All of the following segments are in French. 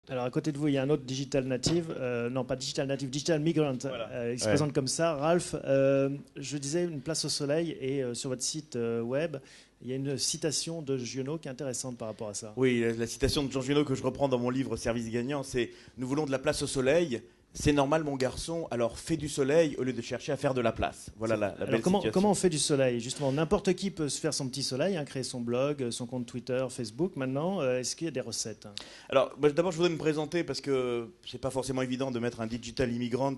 Alors à côté de vous, il y a un autre digital native, non pas digital native, digital migrant. Voilà. Il se présente comme ça. Ralph, je disais une place au soleil et sur votre site web, il y a une citation de Giono qui est intéressante par rapport à ça. Oui, la citation de Jean Giono que je reprends dans mon livre Service gagnant, c'est nous voulons de la place au soleil. C'est normal, mon garçon, alors fais du soleil au lieu de chercher à faire de la place. Voilà la belle situation. Comment on fait du soleil? Justement, n'importe qui peut se faire son petit soleil, hein, créer son blog, son compte Twitter, Facebook. Maintenant, est-ce qu'il y a des recettes? Alors, d'abord, je voudrais me présenter parce que c'est pas forcément évident de mettre un digital immigrant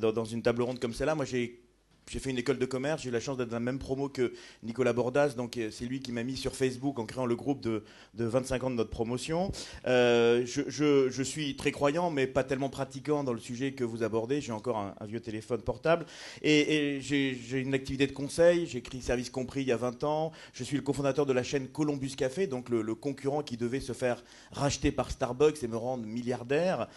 dans une table ronde comme celle-là. Moi, j'ai fait une école de commerce, j'ai eu la chance d'être dans la même promo que Nicolas Bordas, donc c'est lui qui m'a mis sur Facebook en créant le groupe de 25 ans de notre promotion. Je suis très croyant, mais pas tellement pratiquant dans le sujet que vous abordez. J'ai encore un vieux téléphone portable. Et j'ai une activité de conseil, j'ai écrit Service Compris il y a 20 ans. Je suis le cofondateur de la chaîne Columbus Café, donc le concurrent qui devait se faire racheter par Starbucks et me rendre milliardaire.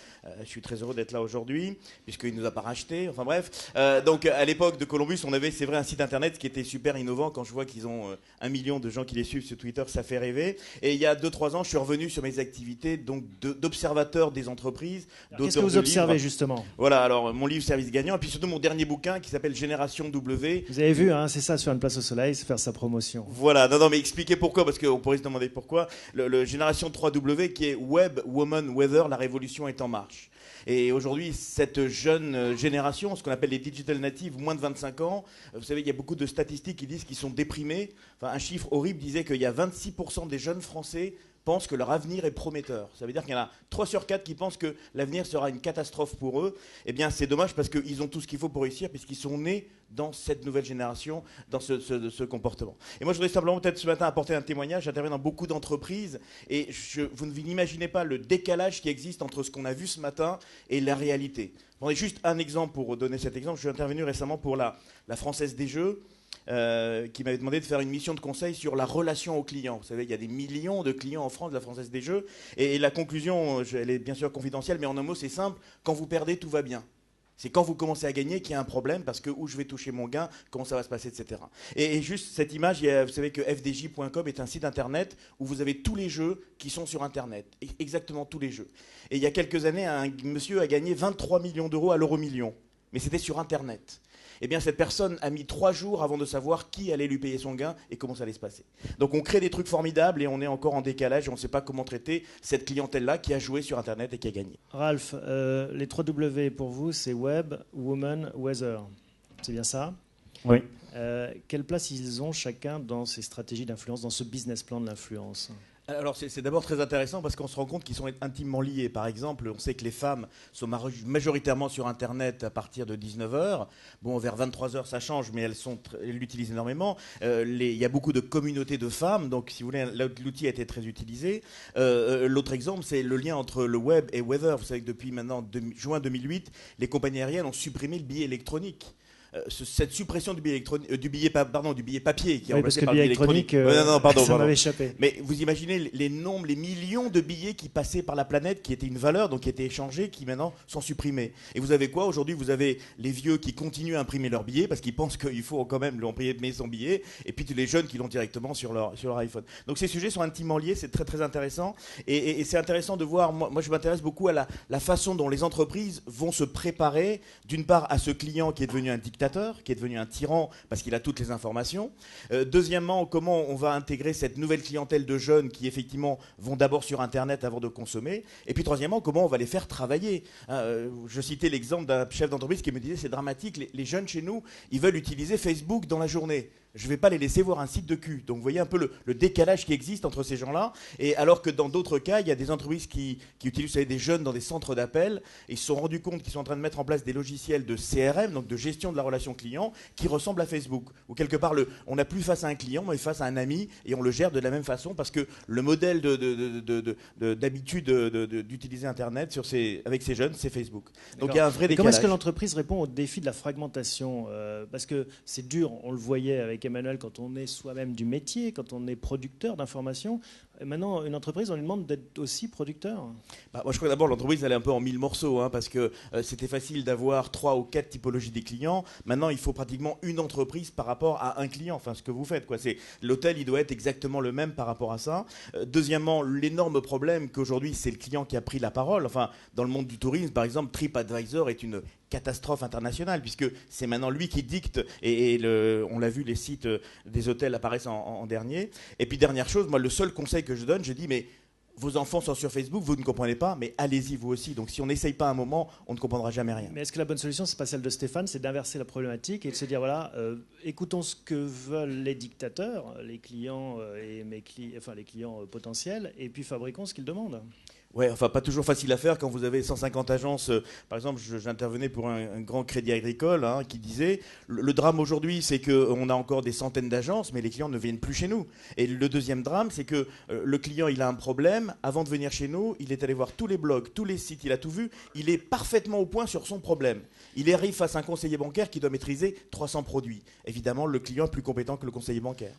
Je suis très heureux d'être là aujourd'hui, puisqu'il ne nous a pas racheté. Enfin bref. Donc à l'époque de Columbus, on avait, c'est vrai, un site internet qui était super innovant. Quand je vois qu'ils ont 1 million de gens qui les suivent sur Twitter, ça fait rêver. Et il y a 2-3 ans, je suis revenu sur mes activités donc d'observateur des entreprises, Qu'est-ce que vous observez justement? Voilà, alors mon livre Service gagnant, et puis surtout mon dernier bouquin qui s'appelle Génération W. Vous avez vu, hein, c'est ça, sur une place au soleil, c'est faire sa promotion. Voilà, non, mais expliquez pourquoi, parce qu'on pourrait se demander pourquoi. Le Génération 3W qui est Web, Woman, Weather, la révolution est en marche. Et aujourd'hui, cette jeune génération, ce qu'on appelle les digital natives, moins de 25 ans, vous savez, il y a beaucoup de statistiques qui disent qu'ils sont déprimés. Enfin, un chiffre horrible disait qu'il y a 26% des jeunes Français pensent que leur avenir est prometteur. Ça veut dire qu'il y en a 3 sur 4 qui pensent que l'avenir sera une catastrophe pour eux. Eh bien, c'est dommage parce qu'ils ont tout ce qu'il faut pour réussir, puisqu'ils sont nés dans cette nouvelle génération, dans ce comportement. Et moi, je voudrais simplement peut-être ce matin apporter un témoignage. J'interviens dans beaucoup d'entreprises et vous n'imaginez pas le décalage qui existe entre ce qu'on a vu ce matin et la réalité. Je prendrai juste un exemple pour donner cet exemple. Je suis intervenu récemment pour la Française des Jeux. Qui m'avait demandé de faire une mission de conseil sur la relation aux clients. Vous savez, il y a des millions de clients en France de la Française des Jeux. Et la conclusion, elle est bien sûr confidentielle, mais en un mot, c'est simple. Quand vous perdez, tout va bien. C'est quand vous commencez à gagner qu'il y a un problème, parce que où je vais toucher mon gain, comment ça va se passer, etc. Et juste cette image, vous savez que fdj.com est un site internet où vous avez tous les jeux qui sont sur internet. Exactement tous les jeux. Et il y a quelques années, un monsieur a gagné 23 millions d'euros à l'euro-million. Mais c'était sur internet. Eh bien, cette personne a mis 3 jours avant de savoir qui allait lui payer son gain et comment ça allait se passer. Donc, on crée des trucs formidables et on est encore en décalage et on ne sait pas comment traiter cette clientèle-là qui a joué sur Internet et qui a gagné. Ralph, les 3 W pour vous, c'est Web, Woman, Weather. C'est bien ça? Oui. Quelle place ils ont chacun dans ces stratégies d'influence, dans ce business plan de l'influence? Alors c'est d'abord très intéressant parce qu'on se rend compte qu'ils sont intimement liés. Par exemple, on sait que les femmes sont majoritairement sur Internet à partir de 19h. Bon, vers 23h ça change, mais elles l'utilisent énormément. Il y a beaucoup de communautés de femmes, donc si vous voulez, l'outil a été très utilisé. L'autre exemple, c'est le lien entre le web et weather. Vous savez que depuis maintenant juin 2008, les compagnies aériennes ont supprimé le billet électronique. Cette suppression du billet papier qui est remplacé par le billet électronique. Ça m'avait échappé. Mais vous imaginez les millions de billets qui passaient par la planète, qui étaient une valeur, donc qui étaient échangés, qui maintenant sont supprimés. Et vous avez quoi aujourd'hui? Vous avez les vieux qui continuent à imprimer leurs billets parce qu'ils pensent qu'il faut quand même imprimer son billet, et puis les jeunes qui l'ont directement sur leur iPhone. Donc ces sujets sont intimement liés, c'est très très intéressant. Et c'est intéressant de voir, moi je m'intéresse beaucoup à la façon dont les entreprises vont se préparer, d'une part à ce client qui est devenu un dictateur, qui est devenu un tyran parce qu'il a toutes les informations. Deuxièmement, comment on va intégrer cette nouvelle clientèle de jeunes qui effectivement vont d'abord sur Internet avant de consommer. Et puis troisièmement, comment on va les faire travailler. Je citais l'exemple d'un chef d'entreprise qui me disait c'est dramatique, les jeunes chez nous, ils veulent utiliser Facebook dans la journée. Je ne vais pas les laisser voir un site de cul. Donc vous voyez un peu le décalage qui existe entre ces gens-là. Et alors que dans d'autres cas, il y a des entreprises qui utilisent des jeunes dans des centres d'appel. Et ils se sont rendus compte qu'ils sont en train de mettre en place des logiciels de CRM, donc de gestion de la relation client, qui ressemblent à Facebook. Ou quelque part, on n'a plus face à un client, mais face à un ami, et on le gère de la même façon parce que le modèle d'habitude d'utiliser Internet avec ces jeunes, c'est Facebook. Donc il y a un vrai décalage. Comment est-ce que l'entreprise répond au défi de la fragmentation? Parce que c'est dur, on le voyait avec avec Emmanuel, quand on est soi-même du métier, quand on est producteur d'informations. Maintenant, une entreprise, on lui demande d'être aussi producteur. Bah, moi, je crois que d'abord, l'entreprise, elle est un peu en mille morceaux, hein, parce que c'était facile d'avoir 3 ou 4 typologies des clients. Maintenant, il faut pratiquement une entreprise par rapport à un client. Enfin, ce que vous faites, quoi. L'hôtel, il doit être exactement le même par rapport à ça. Deuxièmement, l'énorme problème qu'aujourd'hui, c'est le client qui a pris la parole. Enfin, dans le monde du tourisme, par exemple, TripAdvisor est une catastrophe internationale, puisque c'est maintenant lui qui dicte, on l'a vu, les sites des hôtels apparaissent en dernier. Et puis dernière chose, moi le seul conseil que je donne, je dis mais vos enfants sont sur Facebook, vous ne comprenez pas, mais allez-y vous aussi. Donc si on n'essaye pas un moment, on ne comprendra jamais rien. Mais est-ce que la bonne solution, c'est pas celle de Stéphane, c'est d'inverser la problématique et de se dire voilà, écoutons ce que veulent les dictateurs, les clients les clients potentiels, et puis fabriquons ce qu'ils demandent. Ouais, enfin pas toujours facile à faire quand vous avez 150 agences. Par exemple, j'intervenais pour un grand crédit agricole qui disait le drame aujourd'hui, c'est qu'on a encore des centaines d'agences, mais les clients ne viennent plus chez nous. Et le deuxième drame, c'est que le client, il a un problème. Avant de venir chez nous, il est allé voir tous les blogs, tous les sites, il a tout vu. Il est parfaitement au point sur son problème. Il arrive face à un conseiller bancaire qui doit maîtriser 300 produits. Évidemment, le client est plus compétent que le conseiller bancaire.